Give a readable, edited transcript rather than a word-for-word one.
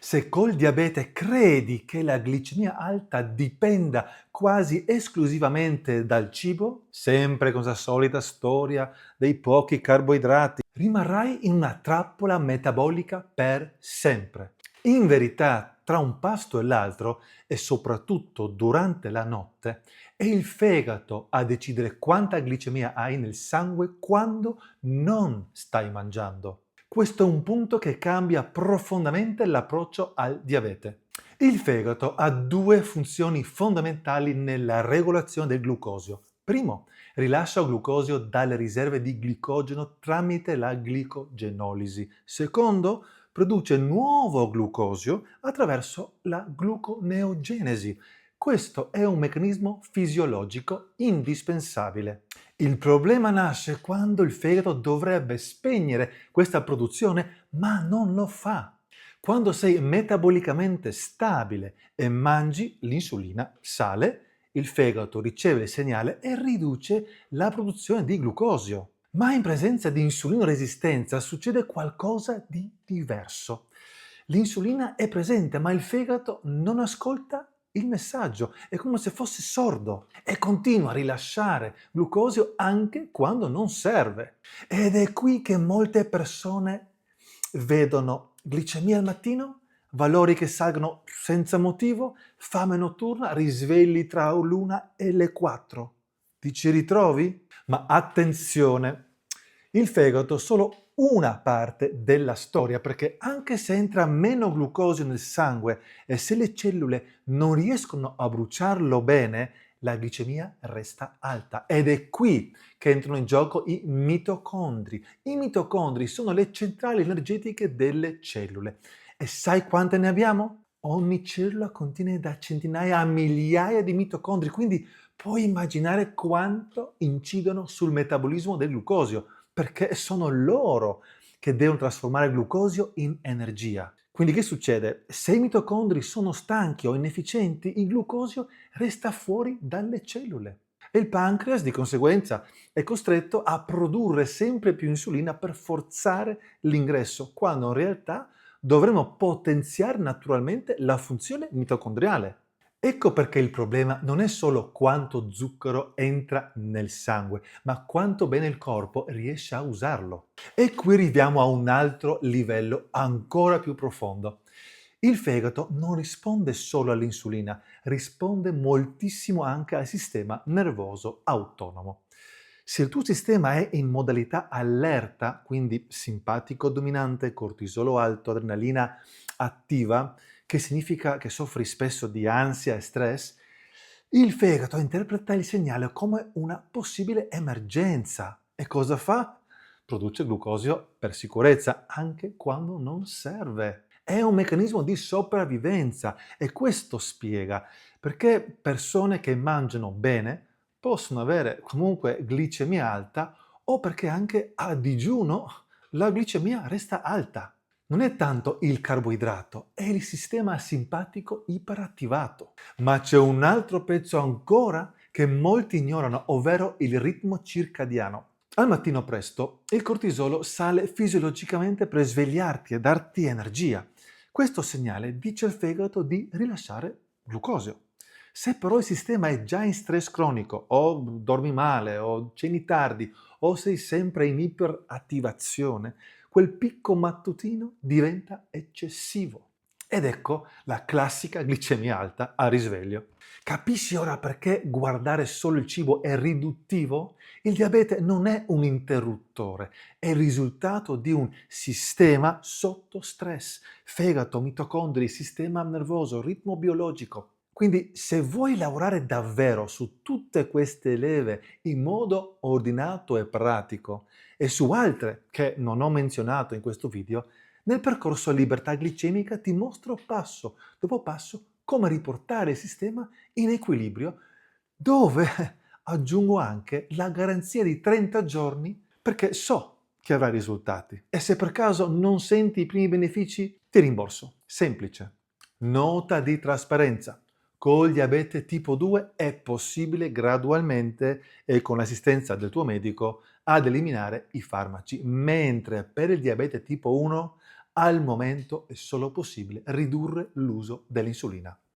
Se col diabete credi che la glicemia alta dipenda quasi esclusivamente dal cibo, sempre con la solita storia dei pochi carboidrati, rimarrai in una trappola metabolica per sempre. In verità, tra un pasto e l'altro, e soprattutto durante la notte, è il fegato a decidere quanta glicemia hai nel sangue quando non stai mangiando. Questo è un punto che cambia profondamente l'approccio al diabete. Il fegato ha due funzioni fondamentali nella regolazione del glucosio. Primo, rilascia glucosio dalle riserve di glicogeno tramite la glicogenolisi. Secondo, produce nuovo glucosio attraverso la gluconeogenesi. Questo è un meccanismo fisiologico indispensabile. Il problema nasce quando il fegato dovrebbe spegnere questa produzione, ma non lo fa. Quando sei metabolicamente stabile e mangi, l'insulina sale, il fegato riceve il segnale e riduce la produzione di glucosio. Ma in presenza di insulinoresistenza succede qualcosa di diverso. L'insulina è presente, ma il fegato non ascolta il messaggio, è come se fosse sordo e continua a rilasciare glucosio anche quando non serve. Ed è qui che molte persone vedono glicemia al mattino, valori che salgono senza motivo, fame notturna, risvegli tra l'una e le 4. Ti ci ritrovi? Ma attenzione, il fegato è solo una parte della storia, perché anche se entra meno glucosio nel sangue e se le cellule non riescono a bruciarlo bene, la glicemia resta alta. Ed è qui che entrano in gioco i mitocondri. I mitocondri sono le centrali energetiche delle cellule. E sai quante ne abbiamo? Ogni cellula contiene da centinaia a migliaia di mitocondri, quindi puoi immaginare quanto incidono sul metabolismo del glucosio, perché sono loro che devono trasformare il glucosio in energia. Quindi che succede? Se i mitocondri sono stanchi o inefficienti, il glucosio resta fuori dalle cellule. E il pancreas, di conseguenza, è costretto a produrre sempre più insulina per forzare l'ingresso, quando in realtà dovremmo potenziare naturalmente la funzione mitocondriale. Ecco perché il problema non è solo quanto zucchero entra nel sangue, ma quanto bene il corpo riesce a usarlo. E qui arriviamo a un altro livello ancora più profondo. Il fegato non risponde solo all'insulina, risponde moltissimo anche al sistema nervoso autonomo. Se il tuo sistema è in modalità allerta, quindi simpatico dominante, cortisolo alto, adrenalina attiva, che significa che soffri spesso di ansia e stress, il fegato interpreta il segnale come una possibile emergenza. E cosa fa? Produce glucosio per sicurezza, anche quando non serve. È un meccanismo di sopravvivenza e questo spiega perché persone che mangiano bene possono avere comunque glicemia alta o perché anche a digiuno la glicemia resta alta. Non è tanto il carboidrato, è il sistema simpatico iperattivato. Ma c'è un altro pezzo ancora che molti ignorano, ovvero il ritmo circadiano. Al mattino presto il cortisolo sale fisiologicamente per svegliarti e darti energia. Questo segnale dice al fegato di rilasciare glucosio. Se però il sistema è già in stress cronico, o dormi male, o ceni tardi, o sei sempre in iperattivazione, quel picco mattutino diventa eccessivo. Ed ecco la classica glicemia alta a risveglio. Capisci ora perché guardare solo il cibo è riduttivo? Il diabete non è un interruttore, è il risultato di un sistema sotto stress. Fegato, mitocondri, sistema nervoso, ritmo biologico. Quindi se vuoi lavorare davvero su tutte queste leve in modo ordinato e pratico e su altre che non ho menzionato in questo video, nel percorso Libertà Glicemica ti mostro passo dopo passo come riportare il sistema in equilibrio, dove aggiungo anche la garanzia di 30 giorni perché so che avrai risultati. E se per caso non senti i primi benefici, ti rimborso. Semplice. Nota di trasparenza. Col diabete tipo 2 è possibile gradualmente e con l'assistenza del tuo medico ad eliminare i farmaci, mentre per il diabete tipo 1 Al momento è solo possibile ridurre l'uso dell'insulina.